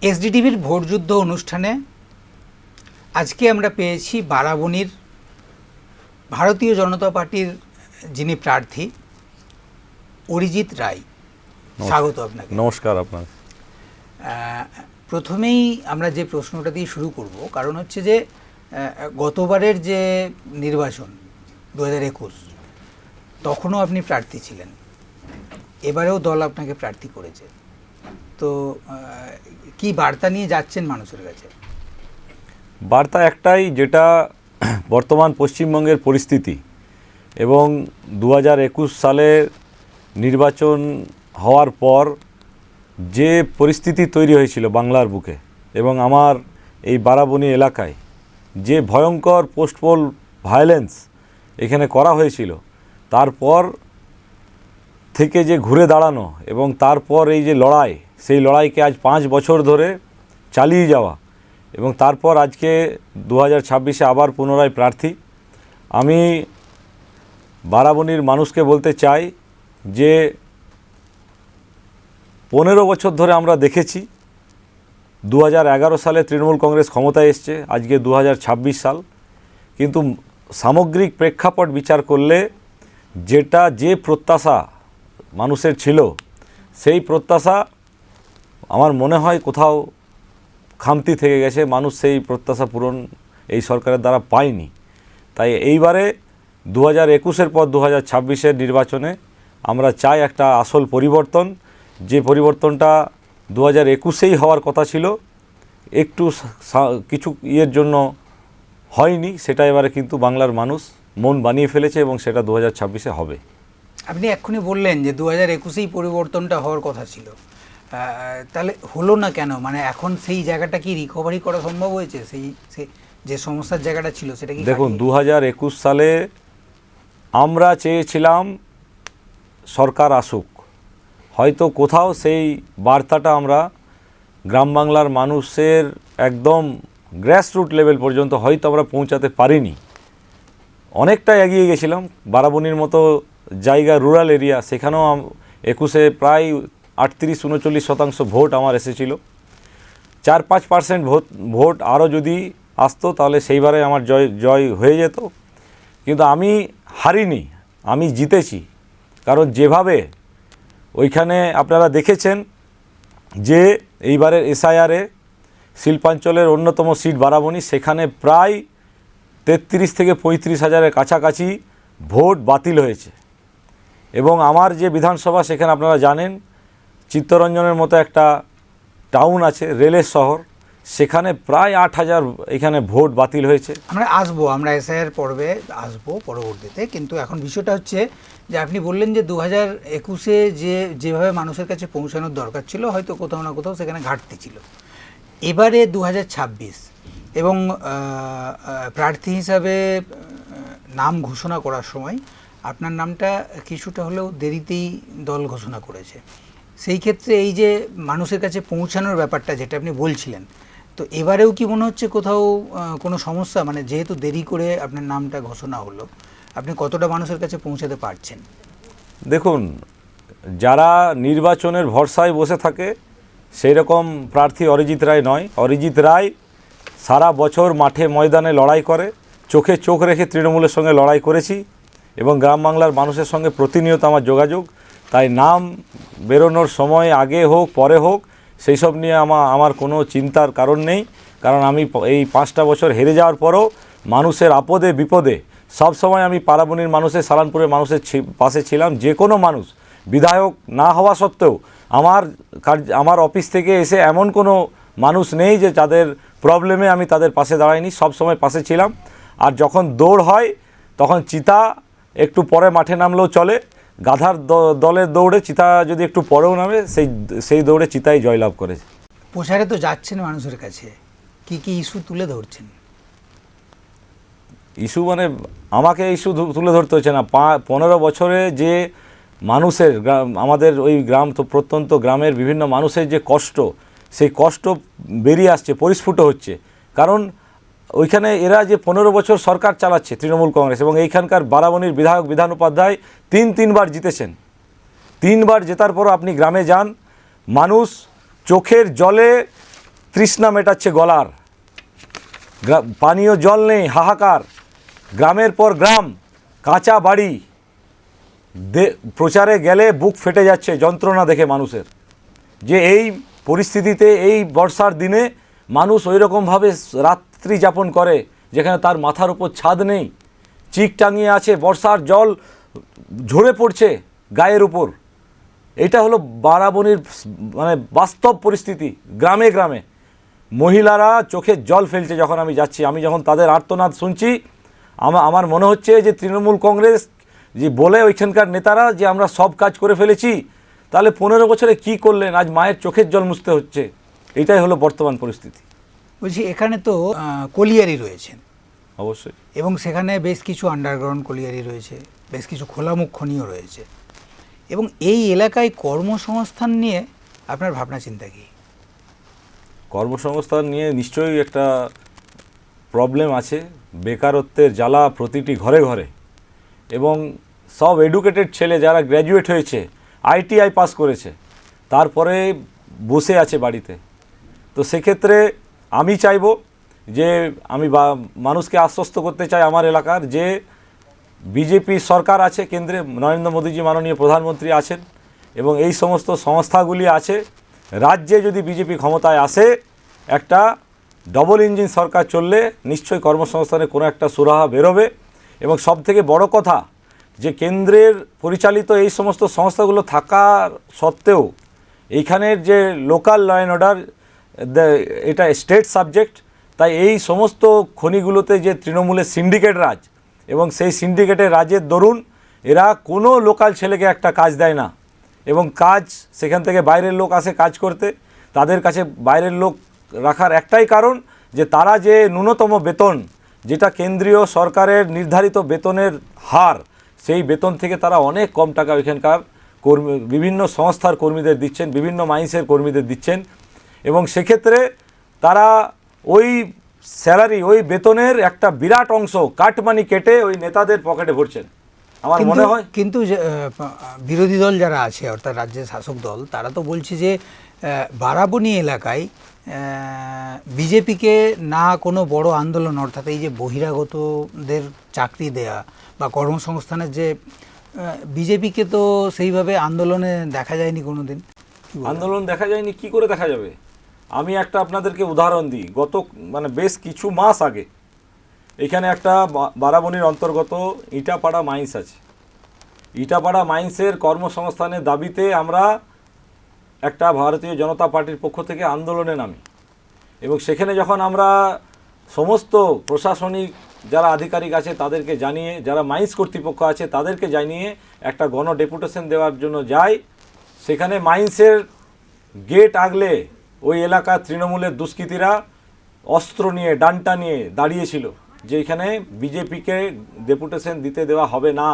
এসডিটিভির ভোটযুদ্ধ অনুষ্ঠানে আজকে আমরা পেয়েছি বারাবণীর ভারতীয় জনতা পার্টির যিনি প্রার্থী অরিজিৎ রায়। স্বাগত আপনাকে। নমস্কার আপনার। প্রথমেই আমরা যে প্রশ্নটা দিয়ে শুরু করব, কারণ হচ্ছে যে গতবারের যে নির্বাচন 2021 তখনও আপনি প্রার্থী ছিলেন, এবারেও দল আপনাকে প্রার্থী করেছে, তো কি বার্তা নিয়ে যাচ্ছেন মানুষের কাছে? বার্তা একটাই, যেটা বর্তমান পশ্চিমবঙ্গের পরিস্থিতি এবং 2021 সালের নির্বাচন হওয়ার পর যে পরিস্থিতি তৈরি হয়েছিল বাংলার বুকে এবং আমার এই বারাবণী এলাকায়, যে ভয়ঙ্কর পোস্ট পোল ভায়োলেন্স এখানে করা হয়েছিল, তারপর থেকে যে ঘুরে দাঁড়ানো এবং তারপর এই যে লড়াই, সেই লড়াইকে আজ 5 বছর ধরে চালিয়ে যাওয়া এবং তারপর আজকে 2026-এ আবার পুনরায় প্রার্থী। আমি বারাবণীর মানুষকে বলতে চাই যে 15 বছর ধরে আমরা দেখেছি 2011 সালে তৃণমূল কংগ্রেস ক্ষমতায় এসছে, আজকে 2026 সাল, কিন্তু সামগ্রিক প্রেক্ষাপট বিচার করলে যে প্রত্যাশা মানুষের ছিল, সেই প্রত্যাশা আমার মনে হয় কোথাও খামতি থেকে গেছে। মানুষ সেই প্রত্যাশা পূরণ এই সরকারের দ্বারা পায়নি। তাই এইবারে 2021-এর পর 2026-এর নির্বাচনে আমরা চাই একটা আসল পরিবর্তন, যে পরিবর্তনটা 2021-এই হওয়ার কথা ছিল, একটু কিছু ইয়ের জন্য হয়নি, সেটা এবারে কিন্তু বাংলার মানুষ মন বানিয়ে ফেলেছে এবং সেটা 2026-এ হবে। আপনি এক্ষুনি বললেন যে 2021-এই পরিবর্তনটা হওয়ার কথা ছিল, তাহলে হলো না কেন? মানে এখন সেই জায়গাটা কি রিকভারি করা সম্ভব হয়েছে? সেই যে সমস্যার জায়গাটা ছিল সেটা কি? দেখুন, 2021 সালে আমরা চেয়েছিলাম সরকার আসুক, হয়তো কোথাও সেই বার্তাটা আমরা গ্রাম বাংলার মানুষের একদম গ্রাসরুট লেভেল পর্যন্ত হয়তো আমরা পৌঁছাতে পারিনি। অনেকটা এগিয়ে গেছিলাম, বারাবণীর মতো জায়গা, রুরাল এরিয়া, সেখানেও 21-এ প্রায় 38-39% ভোট আমার এসেছিল। 4-5% ভোট আরও যদি আসতো তাহলে সেইবারে আমার জয় হয়ে যেত, কিন্তু আমি হারিনি, আমি জিতেছি। কারণ যেভাবে ওইখানে আপনারা দেখেছেন যে এইবারের এসআইআরে শিল্পাঞ্চলের অন্যতম সিট বারাবণী, সেখানে প্রায় 33 থেকে 35 হাজারের কাছাকাছি ভোট বাতিল হয়েছে। এবং আমার যে বিধানসভা, সেখানে আপনারা জানেন চিত্তরঞ্জনের মতো একটা টাউন আছে, রেলের শহর, সেখানে প্রায় 8,000 এখানে ভোট বাতিল হয়েছে। আমরা এসআইআর পর্বে আসবো পরবর্তীতে, কিন্তু এখন বিষয়টা হচ্ছে যে আপনি বললেন যে 2021-এ যেভাবে মানুষের কাছে পৌঁছানোর দরকার ছিল, হয়তো কোথাও না কোথাও সেখানে ঘাটতি ছিল। এবারে 2026 এবং প্রার্থী হিসাবে নাম ঘোষণা করার সময় আপনার নামটা কিছুটা হলেও দেরিতেই দল ঘোষণা করেছে। সেই ক্ষেত্রে এই যে মানুষের কাছে পৌঁছানোর ব্যাপারটা যেটা আপনি বলছিলেন, তো এবারেও কি মনে হচ্ছে কোথাও কোনো সমস্যা? মানে যেহেতু দেরি করে আপনার নামটা ঘোষণা হলো, আপনি কতটা মানুষের কাছে পৌঁছাতে পারছেন? দেখুন, যারা নির্বাচনের ভরসায় বসে থাকে সেই রকম প্রার্থী অরিজিৎ রায় নয়। অরিজিৎ রায় সারা বছর মাঠে ময়দানে লড়াই করে, চোখে চোখ রেখে তৃণমূলের সঙ্গে লড়াই করেছি এবং গ্রাম বাংলার মানুষের সঙ্গে প্রতিনিয়ত আমার যোগাযোগ। তাই নাম বেরোনোর সময় আগে হোক পরে হোক, সেই সব নিয়ে আমার কোনো চিন্তার কারণ নেই। কারণ আমি এই 5টা বছর হেরে যাওয়ার পরও মানুষের আপদে বিপদে সব সময় আমি বারাবণীর মানুষের, সালানপুরের মানুষের পাশে ছিলাম। যে কোনো মানুষ, বিধায়ক না হওয়া সত্ত্বেও আমার অফিস থেকে এসে এমন কোনো মানুষ নেই যে যাদের প্রবলেমে আমি তাদের পাশে দাঁড়াইনি, সব সময় পাশে ছিলাম। আর যখন দৌড় হয় তখন চিতা একটু পরে মাঠে নামলেও চলে, গাধার দলের দৌড়ে চিতা যদি একটু পরেও নামে, সেই দৌড়ে চিতাই জয়লাভ করেছে। প্রচারে তো যাচ্ছেন মানুষের কাছে, কি কি ইস্যু তুলে ধরছেন? ইস্যু মানে আমাকে ইস্যু তুলে ধরতে হচ্ছে না, 15 বছরে যে মানুষের, আমাদের ওই গ্রাম, তো প্রত্যন্ত গ্রামের বিভিন্ন মানুষের যে কষ্ট, সেই কষ্ট বেরিয়ে আসছে, পরিস্ফুট হচ্ছে। কারণ ওইখানে এরা যে 15 বছর সরকার চালাচ্ছে তৃণমূল কংগ্রেস, এবং এইখানকার বারাবণীর বিধায়ক বিধান উপাধ্যায় 3বার জিতেছেন। 3বার জেতার পরও আপনি গ্রামে যান, মানুষ চোখের জলে তৃষ্ণা মেটাচ্ছে গলার, পানীয় জল নেই, হাহাকার, গ্রামের পর গ্রাম, কাঁচা বাড়ি, প্রচারে গেলে বুক ফেটে যাচ্ছে যন্ত্রণা দেখে মানুষের, যে এই পরিস্থিতিতে এই বর্ষার দিনে মানুষ ওই রকমভাবে রাত্রি যাপন করে যেখানে তার মাথার উপর ছাদ নেই, চিক টাঙিয়ে আছে, বর্ষার জল ঝরে পড়ছে গায়ের উপর। এটা হলো বারাবণীর মানে বাস্তব পরিস্থিতি। গ্রামে গ্রামে মহিলারা চোখের জল ফেলছে যখন আমি যাচ্ছি, আমি যখন তাদের আর্তনাদ শুনছি আমার মনে হচ্ছে যে তৃণমূল কংগ্রেস যে বলে ওইখানকার নেতারা যে আমরা সব কাজ করে ফেলেছি, তাহলে 15 বছরে কি করলেন? আজ মায়ের চোখের জল মুছতে হচ্ছে। এটাই হলো বর্তমান পরিস্থিতি। বলছি এখানে তো কলিয়ারি রয়েছেন অবশ্যই, এবং সেখানে বেশ কিছু আন্ডারগ্রাউন্ড কলিয়ারি রয়েছে, বেশ কিছু খোলামুখ খনিও রয়েছে, এবং এই এলাকায় কর্মসংস্থান নিয়ে আপনার ভাবনা চিন্তা কী? কর্মসংস্থান নিয়ে নিশ্চয়ই একটা প্রবলেম আছে। বেকারত্বের জ্বালা প্রতিটি ঘরে ঘরে, এবং সব এডুকেটেড ছেলে যারা গ্র্যাজুয়েট হয়েছে, ITI পাস করেছে, তারপরে বসে আছে বাড়িতে। তো সেক্ষেত্রে আমি চাইব যে আমি মানুষকে আশ্বস্ত করতে চাই আমার এলাকার, যে বিজেপি সরকার আছে কেন্দ্রে, নরেন্দ্র মোদীজি মাননীয় প্রধানমন্ত্রী আছেন, এবং এই সমস্ত সংস্থাগুলি আছে। রাজ্যে যদি বিজেপি ক্ষমতায় আসে, একটা ডবল ইঞ্জিন সরকার চললে নিশ্চয়ই কর্মসংস্থানে কোনো একটা সুরাহা বেরোবে। এবং সবথেকে বড় কথা, যে কেন্দ্রের পরিচালিত এই সমস্ত সংস্থাগুলো থাকার সত্ত্বেও এইখানের যে লোকাল ল অ্যান্ড অর্ডার, এটা স্টেট সাবজেক্ট, তাই এই সমস্ত খনিগুলোতে যে তৃণমূলের সিন্ডিকেট রাজ, এবং সেই সিন্ডিকেটের রাজের দরুন এরা কোনো লোকাল ছেলেকে একটা কাজ দেয় না, এবং কাজ সেখান থেকে বাইরের লোক আসে কাজ করতে। তাদের কাছে বাইরের লোক রাখার একটাই কারণ, যে তারা যে ন্যূনতম বেতন, যেটা কেন্দ্রীয় সরকারের নির্ধারিত বেতনের হার, সেই বেতন থেকে তারা অনেক কম টাকা ওইখানকার বিভিন্ন সংস্থার কর্মীদের দিচ্ছেন, বিভিন্ন মাইন্সের কর্মীদের দিচ্ছেন, এবং সেক্ষেত্রে তারা ওই স্যালারি, ওই বেতনের একটা বিরাট অংশ কাটমানি কেটে ওই নেতাদের পকেটে ভরছেন আমার মনে হয়। কিন্তু বিরোধী দল যারা আছে, অর্থাৎ রাজ্যের শাসক দল, তারা তো বলছে যে বারাবণী এলাকায় বিজেপিকে না কোনো বড় আন্দোলন, অর্থাৎ এই যে বহিরাগতদের চাকরি দেয়া বা কর্মসংস্থানের যে, বিজেপিকে তো সেইভাবে আন্দোলনে দেখা যায়নি কোনো দিন। আন্দোলন দেখা যায়নি, কি করে দেখা যাবে? আমি একটা আপনাদেরকে উদাহরণ দিই। গত বেশ কিছু মাস আগে এখানে একটা বারাবণীর অন্তর্গত ইটাপাড়া মাইন্স আছে। ইটাপাড়া মাইন্সের কর্মসংস্থানের দাবিতে আমরা একটা ভারতীয় জনতা পার্টির পক্ষ থেকে আন্দোলনে নামি, এবং সেখানে যখন আমরা সমস্ত প্রশাসনিক যারা আধিকারিক আছে তাদেরকে জানিয়ে, যারা মাইন্স কর্তৃপক্ষ আছে তাদেরকে জানিয়ে একটা গণ ডেপুটেশন দেওয়ার জন্য যাই, সেখানে মাইন্সের গেট আগলে ওই এলাকার তৃণমূলের দুষ্কৃতীরা অস্ত্র নিয়ে, ডান্টা নিয়ে দাঁড়িয়েছিল, যে এখানে বিজেপিকে ডেপুটেশন দিতে দেওয়া হবে না।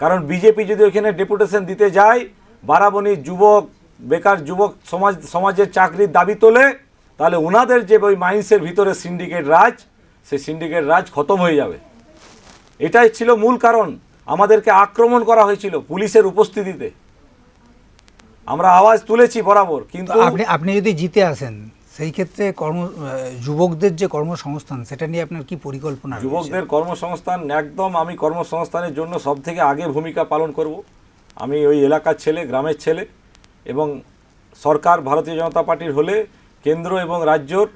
কারণ বিজেপি যদি ওইখানে ডেপুটেশন দিতে যায়, বারাবণীর যুবক, বেকার যুবক সমাজের চাকরির দাবি তোলে, তাহলে ওনাদের যে ওই মাইন্সের ভিতরে সিন্ডিকেট রাজ, সেই সিন্ডিকেট রাজ খতম হয়ে যাবে। এটাই ছিল মূল কারণ। আমাদেরকে আক্রমণ করা হয়েছিল পুলিশের উপস্থিতিতে, আমরা আওয়াজ তুলেছি বরাবর। কিন্তু আপনি যদি জিতে আসেন, সেই ক্ষেত্রে যুবকদের যে কর্মসংস্থান, সেটা নিয়ে আপনার কি পরিকল্পনা? যুবকদের কর্মসংস্থান একদম, আমি কর্মসংস্থানের জন্য সব থেকে আগে ভূমিকা পালন করব। আমি ওই এলাকার ছেলে, গ্রামের ছেলে, এবং সরকার ভারতীয় জনতা পার্টির হলে কেন্দ্র এবং রাজ্যর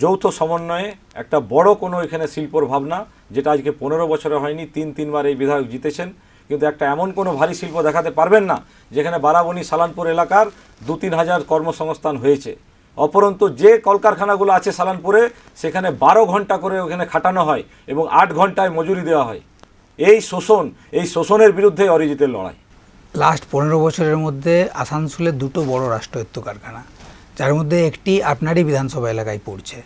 যৌথ সমন্বয়ে একটা বড় কোনো এখানে শিল্পর ভাবনা, যেটা আজকে 15 বছরে হয়নি, তিনবার এই বিধায়ক জিতেছেন, কিন্তু একটা এমন কোনো ভারী শিল্প দেখাতে পারবেন না যেখানে বারাবণী সালানপুর এলাকার 2-3 হাজার কর্মসংস্থান হয়েছে। অপরন্তু যে কলকারখানাগুলো আছে সালানপুরে, সেখানে 12 ঘন্টা করে ওখানে খাটানো হয় এবং 8 ঘন্টায় মজুরি দেওয়া হয়। এই শোষণের বিরুদ্ধে অরিজিতের লড়াই। লাস্ট 15 বছরের মধ্যে আসানসোলে দুটো বড় রাষ্ট্রায়ত্ত কারখানা, যার মধ্যে একটি আপনারই বিধানসভা এলাকায় পড়ছে,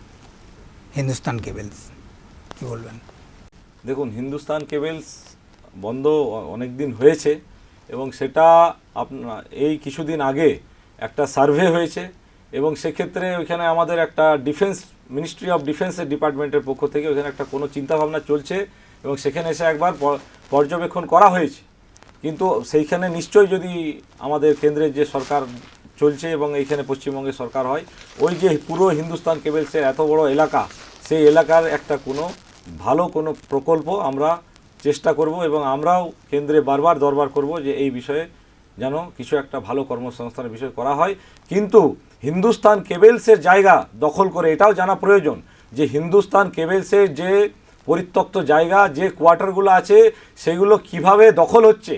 হিন্দুস্তান কেবলস, কি বলবেন? দেখুন, হিন্দুস্তান কেবলস বন্ধ অনেক দিন হয়েছে, এবং সেটা এই কিছুদিন আগে একটা সার্ভে হয়েছে, এবং সেক্ষেত্রে ওইখানে আমাদের একটা মিনিস্ট্রি অফ ডিফেন্সের ডিপার্টমেন্টের পক্ষ থেকে ওইখানে একটা কোনো চিন্তাভাবনা চলছে, এবং সেখানে এসে একবার পর্যবেক্ষণ করা হয়েছে। কিন্তু সেইখানে নিশ্চয়ই যদি আমাদের কেন্দ্রের যে সরকার চলছে এবং এইখানে পশ্চিমবঙ্গে সরকার হয়, ওই যে পুরো হিন্দুস্তান কেবলসের এত বড় এলাকা, সেই এলাকার একটা কোনো ভালো কোনো প্রকল্প আমরা চেষ্টা করব এবং আমরাও কেন্দ্রে বারবার দরবার করব যে এই বিষয়ে যেন কিছু একটা ভালো কর্মসংস্থানের বিষয় করা হয়। কিন্তু হিন্দুস্তান কেবলসের জায়গা দখল করে এটাও জানা প্রয়োজন যে হিন্দুস্তান কেবলসের যে পরিত্যক্ত জায়গা, যে কোয়ার্টারগুলো আছে, সেগুলো কিভাবে দখল হচ্ছে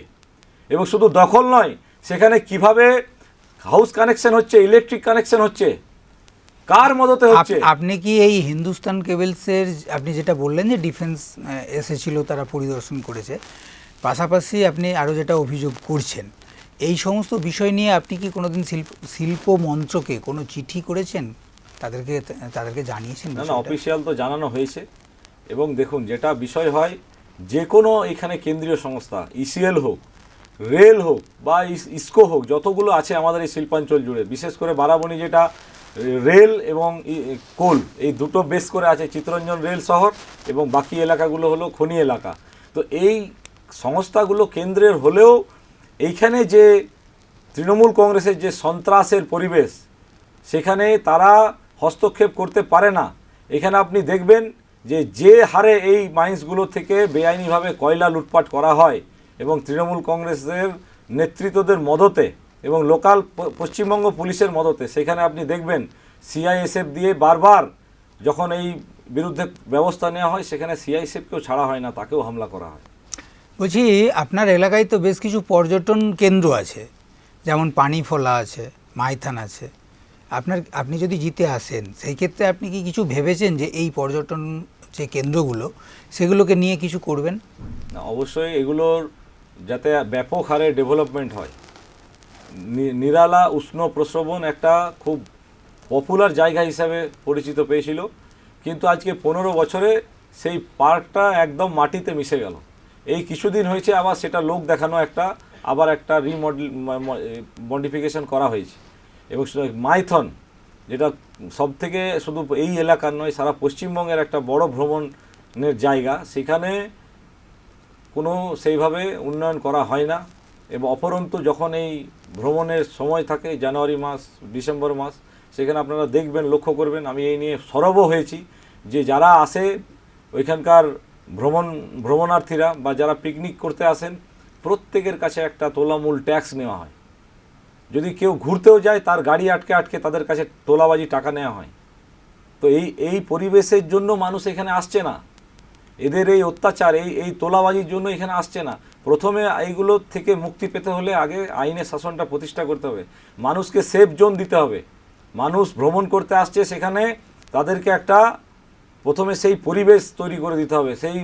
এবং শুধু দখল নয়, সেখানে কিভাবে হাউস কানেকশন হচ্ছে, ইলেকট্রিক কানেকশন হচ্ছে, কার মদতে হচ্ছে। আপনি কি এই হিন্দুস্তান কেবলসের, আপনি যেটা বললেন যে ডিফেন্স এসেছিল, তারা পরিদর্শন করেছে, পাশাপাশি আপনি আরও যেটা অভিযোগ করছেন, এই সমস্ত বিষয় নিয়ে আপনি কি কোনোদিন শিল্প মন্ত্রকে কোনো চিঠি করেছেন, তাদেরকে জানিয়েছেন? না, অফিসিয়াল তো জানানো হয়েছে। এবং দেখুন, যেটা বিষয় হয়, যে কোনো এখানে কেন্দ্রীয় সংস্থা, ইসিএল হোক, রেল হোক বা ইসকো হোক, যতগুলো আছে আমাদের এই শিল্পাঞ্চল জুড়ে, বিশেষ করে বারাবণী যেটা রেল এবং কোল, এই দুটো বেস করে আছে, চিত্তরঞ্জন রেল শহর এবং বাকি এলাকাগুলো হলো খনি এলাকা। তো এই সংস্থাগুলো কেন্দ্রের হলেও এইখানে যে তৃণমূল কংগ্রেসের যে সন্ত্রাসের পরিবেশ, সেখানে তারা হস্তক্ষেপ করতে পারে না। এখানে আপনি দেখবেন যে হারে এই মাইন্সগুলো থেকে বেআইনিভাবে কয়লা লুটপাট করা হয় এবং তৃণমূল কংগ্রেসের নেতৃত্বদের মদতে এবং লোকাল পশ্চিমবঙ্গ পুলিশের মদতে, সেখানে আপনি দেখবেন সিআইএসএফ দিয়ে বারবার যখন এই বিরুদ্ধে ব্যবস্থা নেওয়া হয়, সেখানে সিআইএসএফকেও ছাড়া হয় না, তাকেও হামলা করা হয়। বলছি, আপনার এলাকায় তো বেশ কিছু পর্যটন কেন্দ্র আছে, যেমন পানিফোলা আছে, মাইথান আছে। আপনি যদি জিতে আসেন, সেই ক্ষেত্রে আপনি কি কিছু ভেবেছেন যে এই পর্যটন যে কেন্দ্রগুলো, সেগুলোকে নিয়ে কিছু করবেন? না, অবশ্যই এগুলোর যাতে ব্যাপক হারে ডেভেলপমেন্ট হয়। নিরালা উষ্ণ প্রস্রবণ একটা খুব পপুলার জায়গা হিসাবে পরিচিত পেয়েছিল, কিন্তু আজকে 15 বছরে সেই পার্কটা একদম মাটিতে মিশে গেল। এই কিছুদিন হয়েছে আবার সেটা লোক দেখানো আবার একটা মডিফিকেশন করা হয়েছে। এবং মাইথন, যেটা সব থেকে শুধু এই এলাকার নয়, সারা পশ্চিমবঙ্গের একটা বড় ভ্রমণের জায়গা, সেখানে কোনো সেইভাবে উন্নয়ন করা হয় না। এবং অপরন্তু যখন এই ভ্রমণের সময় থাকে, জানুয়ারি মাস, ডিসেম্বর মাস, সেখানে আপনারা দেখবেন, লক্ষ্য করবেন, আমি এই নিয়ে সরবও হয়েছি, যে যারা আসে ওইখানকার ভ্রমণার্থীরা বা যারা পিকনিক করতে আসেন, প্রত্যেকের কাছে একটা তোলামূল ট্যাক্স নেওয়া হয়। যদি কেউ ঘুরতেও যায়, তার গাড়ি আটকে তাদের কাছে তোলাবাজি টাকা নেওয়া হয়। তো এই পরিবেশের জন্য মানুষ এখানে আসছে না, এদের এই অত্যাচার, এই তোলাবাজির জন্য এখানে আসছে না। প্রথমে এইগুলো থেকে মুক্তি পেতে হলে আগে আইনের শাসনটা প্রতিষ্ঠা করতে হবে, মানুষকে সেফ জোন দিতে হবে। মানুষ ভ্রমণ করতে আসছে, সেখানে তাদেরকে একটা প্রথমে সেই পরিবেশ তৈরি করে দিতে হবে, সেই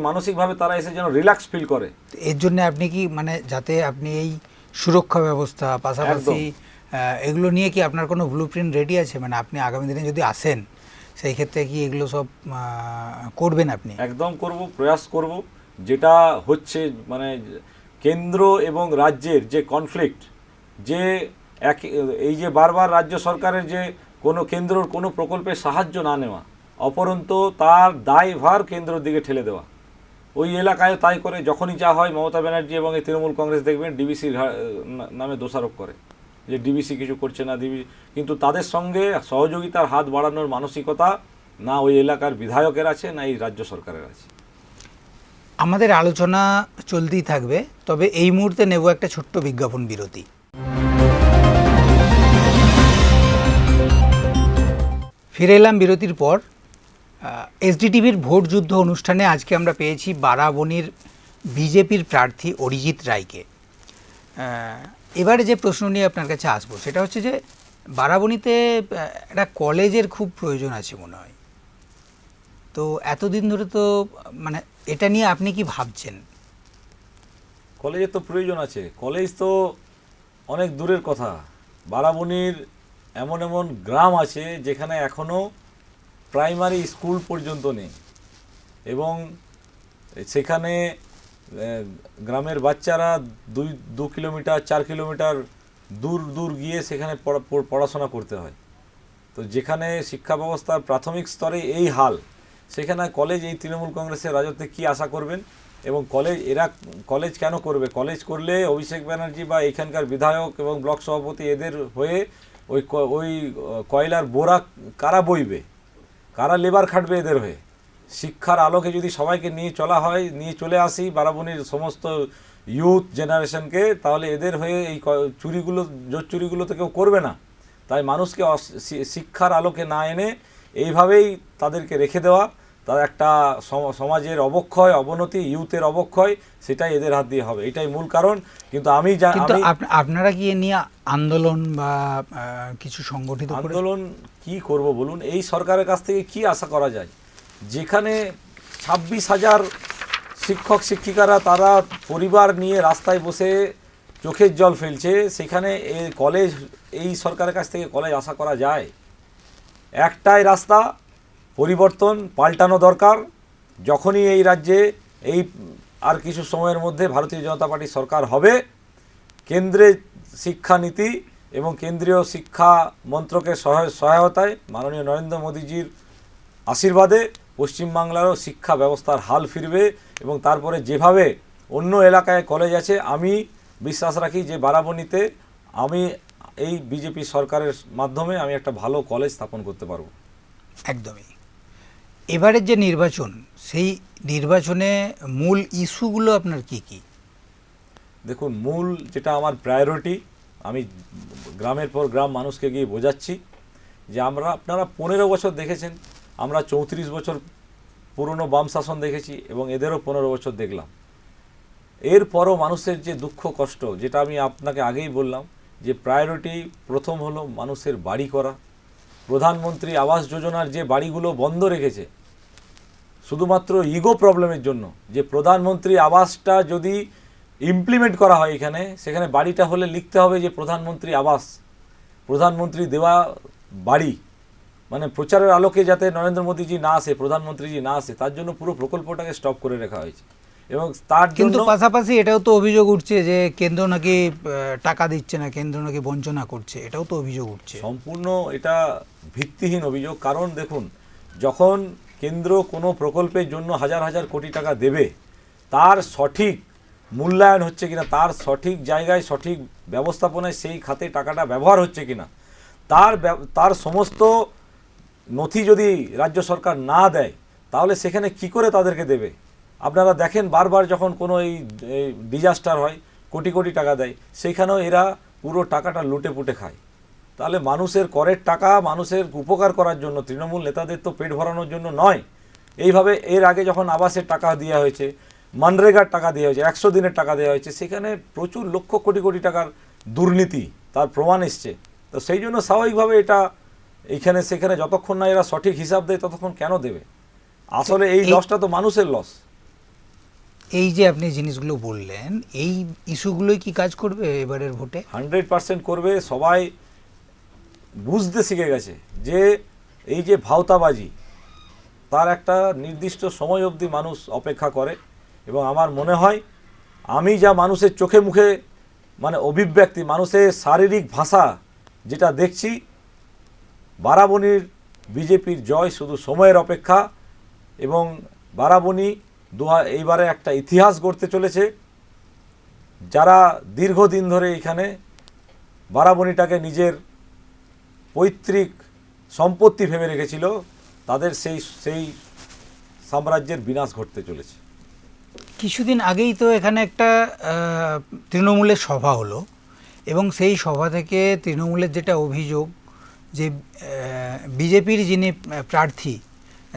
মানসিকভাবে তারা এসে যেন রিল্যাক্স ফিল করে। এর জন্য আপনি কি, মানে যাতে আপনি এই সুরক্ষা ব্যবস্থা পাশাপাশি এগুলো নিয়ে কি আপনার কোনো ব্লুপ্রিন্ট রেডি আছে? মানে আপনি আগামী দিনে যদি আসেন, সেই ক্ষেত্রে কি এগুলো সব করবেন আপনি? একদম করব, প্রয়াস করব। যেটা হচ্ছে, মানে কেন্দ্র এবং রাজ্যের যে কনফ্লিক্ট, যে এই যে বারবার রাজ্য সরকারের যে কোনো কেন্দ্রর কোনো প্রকল্পে সাহায্য না নেওয়া, অপরন্ত তার দায়ভার কেন্দ্রের দিকে ঠেলে দেওয়া, ওই এলাকায় তাই করে। যখনই যা হয়, মমতা ব্যানার্জি এবং এই তৃণমূল কংগ্রেস দেখবেন ডিবিসির নামে দোষারোপ করে যে ডিবিসি কিছু করছে না, কিন্তু তাদের সঙ্গে সহযোগিতার হাত বাড়ানোর মানসিকতা না ওই এলাকার বিধায়কের আছে, না এই রাজ্য সরকারের আছে। আমাদের আলোচনা চলতেই থাকবে, তবে এই মুহূর্তে নেব একটা ছোট্ট বিজ্ঞাপন বিরতি। ফিরে এলাম বিরতির পর। এসডিটিভির ভোট যুদ্ধ অনুষ্ঠানে আজকে আমরা পেয়েছি বারাবণীর বিজেপির প্রার্থী অরিজিৎ রায়কে। এবারে যে প্রশ্ন নিয়ে আপনার কাছে আসবো, সেটা হচ্ছে যে বারাবণীতে একটা কলেজের খুব প্রয়োজন আছে মনে হয়। তো এতদিন ধরে তো, মানে এটা নিয়ে আপনি কি ভাবছেন? কলেজের তো প্রয়োজন আছে, কলেজ তো অনেক দূরের কথা। বারাবণীর এমন এমন গ্রাম আছে যেখানে এখনও প্রাইমারি স্কুল পর্যন্ত নেই, এবং সেখানে গ্রামের বাচ্চারা 2 কিলোমিটার 4 কিলোমিটার দূর গিয়ে সেখানে পড়াশোনা করতে হয়। তো যেখানে শিক্ষা ব্যবস্থার প্রাথমিক স্তরে এই হাল, সেখানে কলেজ এই তৃণমূল কংগ্রেসের রাজত্বে কি আশা করবেন? এবং এরা কলেজ কেন করবে? কলেজ করলে অভিষেক ব্যানার্জি বা এখানকার বিধায়ক এবং ব্লক সভাপতি এদের হয়ে ওই কয়লার বোরা কারা বইবে, কারা লেবার খাটবে এদের হয়ে? শিক্ষার আলোকে যদি সবাইকে নিয়ে চলা হয়, নিয়ে চলে আসি বারাবণীর সমস্ত ইউথ জেনারেশনকে, তাহলে এদের হয়ে এই চুরিগুলো, জোর চুরিগুলো তো কেউ করবে না। তাই মানুষকে শিক্ষার আলোকে না এনে এইভাবেই তাদেরকে রেখে দেওয়া, তার একটা সমাজের অবক্ষয়, অবনতি, ইউথের অবক্ষয়, সেটাই এদের হাত দিয়ে হবে, এটাই মূল কারণ। কিন্তু কিন্তু আপনারা কি এ নিয়ে আন্দোলন বা কিছু সংগঠিত আন্দোলন কি করব বলুন? এই সরকারের কাছ থেকে কি আশা করা যায়? যেখানে 26,000 শিক্ষক শিক্ষিকারা তারা পরিবার নিয়ে রাস্তায় বসে চোখের জল ফেলছে, সেখানে এই সরকারের কাছ থেকে কলেজ আশা করা যায়? একটাই রাস্তা, পরিবর্তন, পাল্টানো দরকার। যখনই এই রাজ্যে আর কিছু সময়ের মধ্যে ভারতীয় জনতা পার্টির সরকার হবে, কেন্দ্রে শিক্ষানীতি এবং কেন্দ্রীয় শিক্ষা মন্ত্রকের সহায়তায় মাননীয় নরেন্দ্র মোদীজির আশীর্বাদে পশ্চিমবাংলারও শিক্ষা ব্যবস্থার হাল ফিরবে। এবং তারপরে যেভাবে অন্য এলাকায় কলেজ আছে, আমি বিশ্বাস রাখি যে বারাবণীতে আমি এই বিজেপি সরকারের মাধ্যমে আমি একটা ভালো কলেজ স্থাপন করতে পারবো। একদমই। এবারের যে নির্বাচন, সেই নির্বাচনে মূল ইস্যুগুলো আপনার কি কি? দেখুন, মূল যেটা আমার প্রায়োরিটি, আমি গ্রামের পর গ্রাম মানুষকে গিয়ে বোঝাচ্ছি যে আপনারা 15 বছর দেখেছেন, আমরা 34 বছর পুরনো বাম শাসন দেখেছি এবং এদেরও 15 বছর দেখলাম। এরপরও মানুষের যে দুঃখ কষ্ট, যেটা আমি আপনাকে আগেই বললাম, যে প্রায়োরিটি প্রথম হলো মানুষের বাড়ি করা। প্রধানমন্ত্রী আবাস যোজনার যে বাড়িগুলো বন্ধ রেখেছে শুধুমাত্র ইগো প্রবলেমের জন্য, যে প্রধানমন্ত্রী আবাসটা যদি ইমপ্লিমেন্ট করা হয় এখানে, সেখানে বাড়িটা হলে লিখতে হবে যে প্রধানমন্ত্রী আবাস, প্রধানমন্ত্রী দেওয়া বাড়ি, মানে প্রচারের আলোকে যাতে নরেন্দ্র মোদীজি না আসে, প্রধানমন্ত্রীজি না আসে, তার জন্য পুরো প্রকল্পটাকে স্টপ করে রাখা হয়েছে। এবং তার কিন্তু পাশাপাশি এটাও তো অভিযোগ উঠছে যে কেন্দ্র নাকি টাকা দিচ্ছে না, কেন্দ্র নাকি বঞ্চনা করছে, এটাও তো অভিযোগ উঠছে। সম্পূর্ণ এটা ভিত্তিহীন অভিযোগ। কারণ দেখুন, যখন কেন্দ্র কোনো প্রকল্পের জন্য হাজার হাজার কোটি টাকা দেবে, তার সঠিক মূল্যায়ন হচ্ছে কিনা, তার সঠিক জায়গায় সঠিক ব্যবস্থাপনায় সেই খাতে টাকাটা ব্যবহার হচ্ছে কিনা, তার সমস্ত নথি যদি রাজ্য সরকার না দেয়, তাহলে সেখানে কি করে তাদেরকে দেবে? আপনারা দেখেন, বারবার যখন কোনো এই ডিজাস্টার হয়, কোটি কোটি টাকা দেয়, সেখানেও এরা পুরো টাকাটা লুটে পুটে খায়। তাহলে মানুষের করের টাকা মানুষের উপকার করার জন্য, তৃণমূল নেতাদের তো পেট ভরানোর জন্য নয়। এইভাবে এর আগে যখন আবাসের টাকা দেওয়া হয়েছে, মনরেগার টাকা দেওয়া হয়েছে, 100 দিনের টাকা দেওয়া হয়েছে, সেখানে প্রচুর লক্ষ কোটি কোটি টাকার দুর্নীতি তার প্রমাণ এসছে। তো সেই জন্য স্বাভাবিকভাবে এটা এইখানে সেখানে যতক্ষণ না এরা সঠিক হিসাব দেয়, ততক্ষণ কেন দেবে? আসলে এই লসটা তো মানুষের লস। এই যে আপনি জিনিসগুলো বললেন, এই ইস্যুগুলোই কি কাজ করবে এবারের ভোটে? 100% করবে। সবাই বুঝতে শিখে গেছে যে এই যে ভাওতাবাজি, তার একটা নির্দিষ্ট সময় অবধি মানুষ অপেক্ষা করে। এবং আমার মনে হয়, আমি যা মানুষের চোখে মুখে মানে অভিব্যক্তি, মানুষের শারীরিক ভাষা যেটা দেখছি, বারাবণীর বিজেপির জয় শুধু সময়ের অপেক্ষা। এবং বারাবণী এইবারে একটা ইতিহাস গড়তে চলেছে। যারা দীর্ঘদিন ধরে এখানে বারাবণীটাকে নিজের পৈতৃক সম্পত্তি ভেবে রেখেছিল, তাদের সেই সাম্রাজ্যের বিনাশ ঘটতে চলেছে। কিছুদিন আগেই তো এখানে একটা তৃণমূলের সভা হলো, এবং সেই সভা থেকে তৃণমূলের যেটা অভিযোগ, যে বিজেপির যিনি প্রার্থী,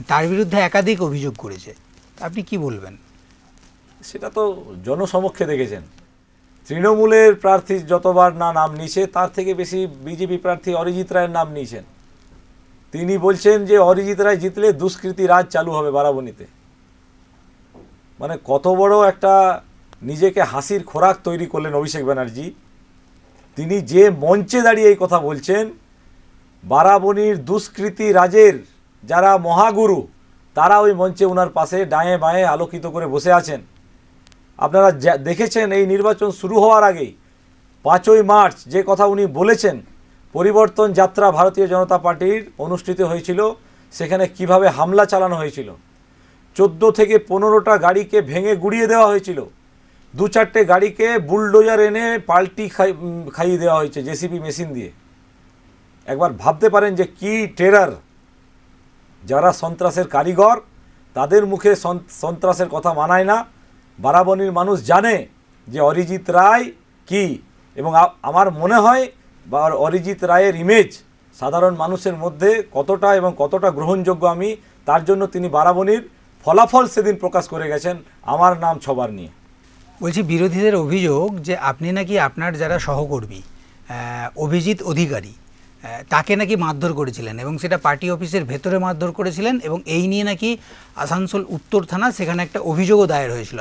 তার বিরুদ্ধে একাধিক অভিযোগ করেছে। আপনি কি বলবেন? সেটা তো জনসমক্ষে দেখেছেন। তৃণমূলের প্রার্থী যতবার না নাম নিয়েছে, তার থেকে বেশি বিজেপি প্রার্থী অরিজিৎ রায়ের নাম নিয়েছেন। তিনি বলছেন যে অরিজিৎ রায় জিতলে দুষ্কৃতী রাজ চালু হবে বারাবণীতে। মানে কত বড় একটা নিজেকে হাসির খোরাক তৈরি করলেন অভিষেক ব্যানার্জি। তিনি যে মঞ্চে দাঁড়িয়ে এই কথা বলছেন, বারাবণীর দুষ্কৃতী রাজের যারা মহাগুরু, তারা ওই মঞ্চে ওনার পাশে ডায়ে বাঁয়ে আলোকিত করে বসে আছেন। আপনারা দেখেছেন, এই নির্বাচন শুরু হওয়ার আগেই 5ই মার্চ যে কথা উনি বলেছেন, পরিবর্তন যাত্রা ভারতীয় জনতা পার্টির অনুষ্ঠিত হয়েছিল, সেখানে কিভাবে হামলা চালানো হয়েছিল। 14 থেকে 15টা গাড়িকে ভেঙে গুড়িয়ে দেওয়া হয়েছিল, 2-4টে গাড়িকে বুলডোজার এনে পাল্টি খাইয়ে দেওয়া হয়েছে জেসিবি মেশিন দিয়ে। একবার ভাবতে পারেন যে কি টেরার, যারা সন্ত্রাসের কারিগর তাদের মুখে সন্ত্রাসের কথা মানায় না। বারাবণীর মানুষ জানে যে অরিজিৎ রায় কি, এবং আমার মনে হয় বা অরিজিৎ রায়ের ইমেজ সাধারণ মানুষের মধ্যে কতটা এবং কতটা গ্রহণযোগ্য আমি তার জন্য তিনি বারাবণীর ফলাফল সেদিন প্রকাশ করে গেছেন আমার নাম ছবার নিয়ে। বলছি, বিরোধীদের অভিযোগ যে আপনি নাকি আপনার যারা সহকর্মী অভিজিৎ অধিকারী তাকে নাকি মারধর করেছিলেন, এবং সেটা পার্টি অফিসের ভেতরে মারধর করেছিলেন, এবং এই নিয়ে নাকি আসানসোল উত্তর থানা সেখানে একটা অভিযোগও দায়ের হয়েছিল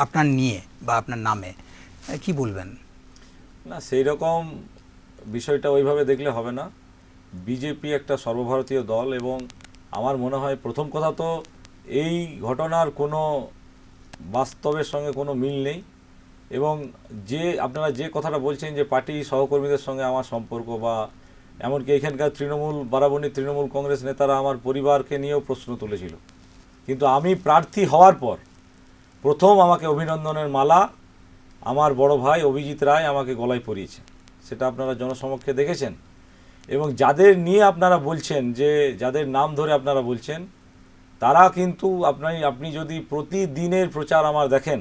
আপনার নিয়ে বা আপনার নামে। কি বলবেন? না, সেই রকম বিষয়টা ওইভাবে দেখলে হবে না। বিজেপি একটা সর্বভারতীয় দল, এবং আমার মনে হয় প্রথম কথা তো এই ঘটনার কোনো বাস্তবের সঙ্গে কোনো মিল নেই, এবং যে আপনারা যে কথাটা বলছেন যে পার্টি সহকর্মীদের সঙ্গে আমার সম্পর্ক, বা এমনকি এখানকার বারাবণীর তৃণমূল কংগ্রেস নেতারা আমার পরিবারকে নিয়েও প্রশ্ন তুলেছিল, কিন্তু আমি প্রার্থী হওয়ার পর প্রথম আমাকে অভিনন্দনের মালা আমার বড় ভাই অভিজিৎ রায় আমাকে গলায় পরিয়েছে, সেটা আপনারা জনসমক্ষে দেখেছেন। এবং যাদের নিয়ে আপনারা বলছেন, যে যাদের নাম ধরে আপনারা বলছেন, তারা কিন্তু আপনি যদি প্রতিদিনের প্রচার আমার দেখেন,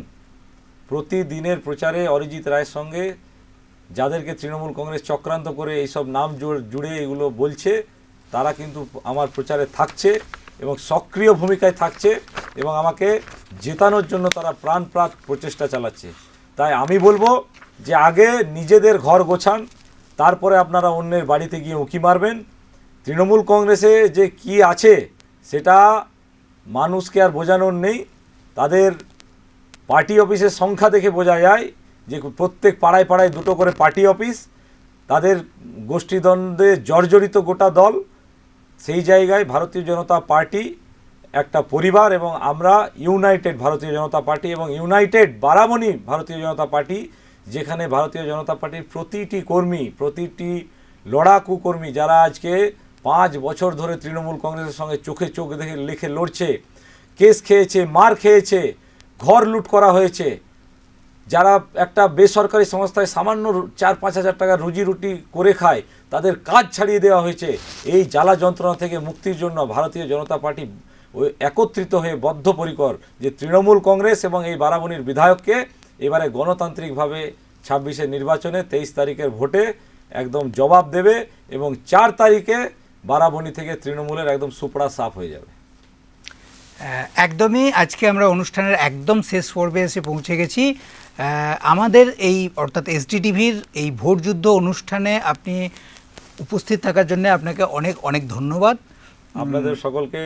প্রতিদিনের প্রচারে অরিজিৎ রায়ের সঙ্গে যাদেরকে তৃণমূল কংগ্রেস চক্রান্ত করে এইসব নাম জুড়ে এগুলো বলছে, তারা কিন্তু আমার প্রচারে থাকছে এবং সক্রিয় ভূমিকায় থাকছে, এবং আমাকে জেতানোর জন্য তারা প্রাণপ্রাণ প্রচেষ্টা চালাচ্ছে। তাই আমি বলবো যে আগে নিজেদের ঘর গোছান, তারপরে আপনারা অন্যের বাড়িতে গিয়ে উঁকি মারবেন। তৃণমূল কংগ্রেসে যে কি আছে সেটা মানুষকে আর বোঝানোর নেই। তাদের পার্টি অফিসের সংখ্যা দেখে বোঝা যায় যে প্রত্যেক পাড়ায় পাড়ায় 2টো করে পার্টি অফিস, তাদের গোষ্ঠীদ্বন্দ্বে জর্জরিত গোটা দল। সেই জায়গায় ভারতীয় জনতা পার্টি একটা পরিবার, এবং আমরা ইউনাইটেড ভারতীয় জনতা পার্টি এবং ইউনাইটেড বারাবণী ভারতীয় জনতা পার্টি, যেখানে ভারতীয় জনতা পার্টির প্রতিটি কর্মী, প্রতিটি লড়াকু কর্মী যারা আজকে 5 বছর ধরে তৃণমূল কংগ্রেসের সঙ্গে চোখে চোখ দেখে লিখে লড়ছে, কেস খেয়েছে, মার খেয়েছে, ঘর লুট করা হয়েছে, যারা একটা বেসরকারি সংস্থায় সামান্য 4-5 হাজার টাকা রুজি রুটি করে খায়, তাদের কাজ ছাড়িয়ে দেওয়া হয়েছে। এই জ্বালা যন্ত্রণা থেকে মুক্তির জন্য ভারতীয় জনতা পার্টি একত্রিত হয়ে বদ্ধপরিকর যে তৃণমূল কংগ্রেস এবং এই বারাবণীর বিধায়ককে এবারে গণতান্ত্রিকভাবে 26-এর নির্বাচনে 23 তারিখের ভোটে একদম জবাব দেবে, এবং 4 তারিখে বারাবণী থেকে তৃণমূলের একদম সুপড়া সাফ হয়ে যাবে। একদমই। আজকে আমরা অনুষ্ঠানের একদম শেষ পর্বে এসে পৌঁছে গেছি। আমাদের এই অর্থাৎ এসডিটিভির এই ভোট যুদ্ধ অনুষ্ঠানে আপনি উপস্থিত থাকার জন্য আপনাকে অনেক অনেক ধন্যবাদ। আপনাদের সকলকে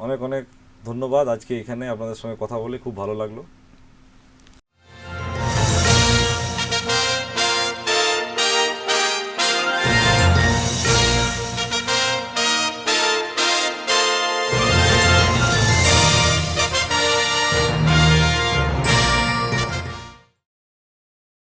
অনেক অনেক ধন্যবাদ। আজকে এখানে আপনাদের সঙ্গে কথা বলে খুব ভালো লাগলো।